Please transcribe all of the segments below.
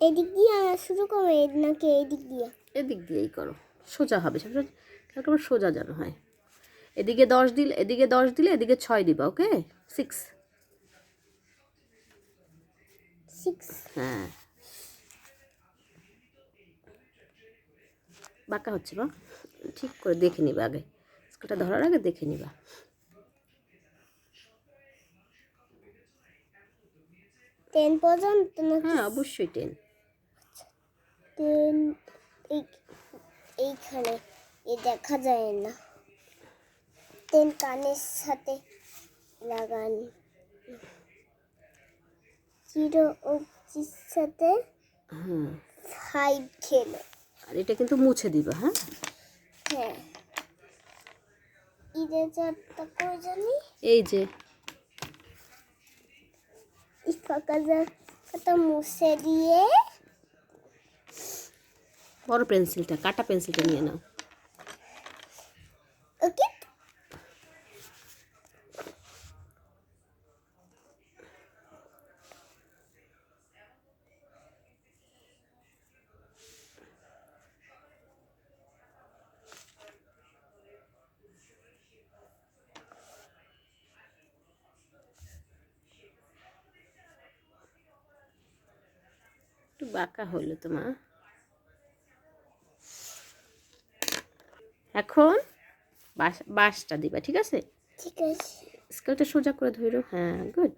এদিক দিয়ে শুরু করো নাকি এদিক দিয়ে? এদিক দিয়েই করো, সোজা হবে সবসময়, একেবারে সোজা যেন হয়। এদিকে 10 দিলে, এদিকে 10 দিলে, এদিকে 6 দিবা। ওকে, 6। 6। হ্যাঁ, বাঁকা হচ্ছে বা, ঠিক করে দেখে নিবা আগে, স্কেলটা ধরার আগে দেখে নিবা। 10 পর্যন্ত নাকি? হ্যাঁ, অবশ্যই 10। 10 এইখানে দেখা যায় না। 10 কানের সাথে লাগান, 0 অবজির সাথে 5 খেলো। আর এটা কিন্তু মুছে দিবা। হ্যাঁ হ্যাঁ, ইরেজারটা করে জানি। এই যে এই ফাঁকা জায়গাটা মুছে দিয়ে বড় পেন্সিলটা, কাটা পেন্সিলটা নিয়ে নাও। ওকে। একটু বাঁকা হলো তোমার। এখন বাঁশটা দিবা, ঠিক আছে? ঠিক আছে। স্কেলটা সোজা করে ধরো। হ্যাঁ, গুড।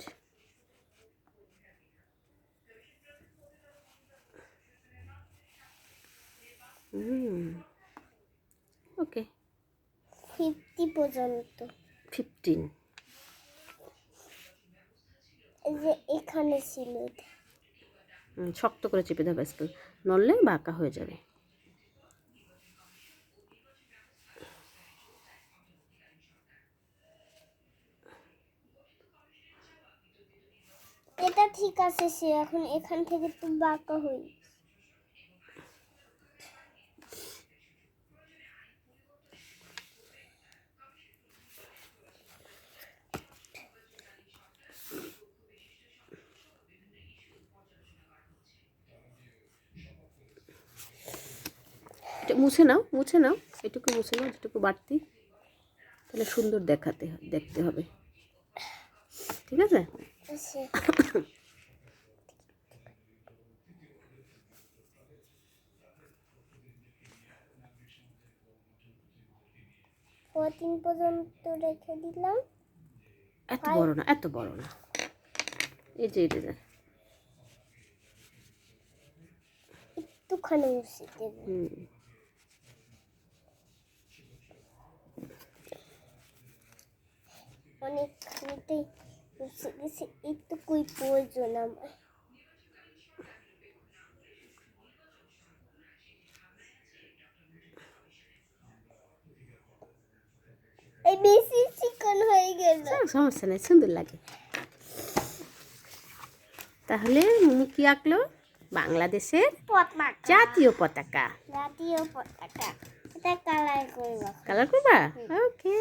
ওকে, 50 পর্যন্ত। 15। এই যে এখানে ছিল এটা। শক্ত করে চেপে দেবে, স্কেল নড়লে বাঁকা হয়ে যাবে। এটা ঠিক আছে, সে এখন এখান থেকে একটু বাঁকা হই। এটা মুছে নাও, মুছে নাও, এটুকু মুছে নাও, যেটুকু বাড়তি, তাহলে সুন্দর দেখতে হবে। ঠিক আছে? আচ্ছা, 14 পর্যন্ত রেখে দিলাম। এত বড় না, এত বড় না। এই যে এটা একটুখানি মুছে দেব। অনেকখানিটাই মুছে গেছে, একটুকুই প্রয়োজন আমার। এই বেশি চিকন হয়ে গেল। সমস্যা নেই, সুন্দর লাগে। তাহলে মুমু কি আঁকলো? বাংলাদেশের পতাকা। জাতীয় পতাকা। জাতীয় পতাকা। এটা কালার করব। কালার করবা? ওকে।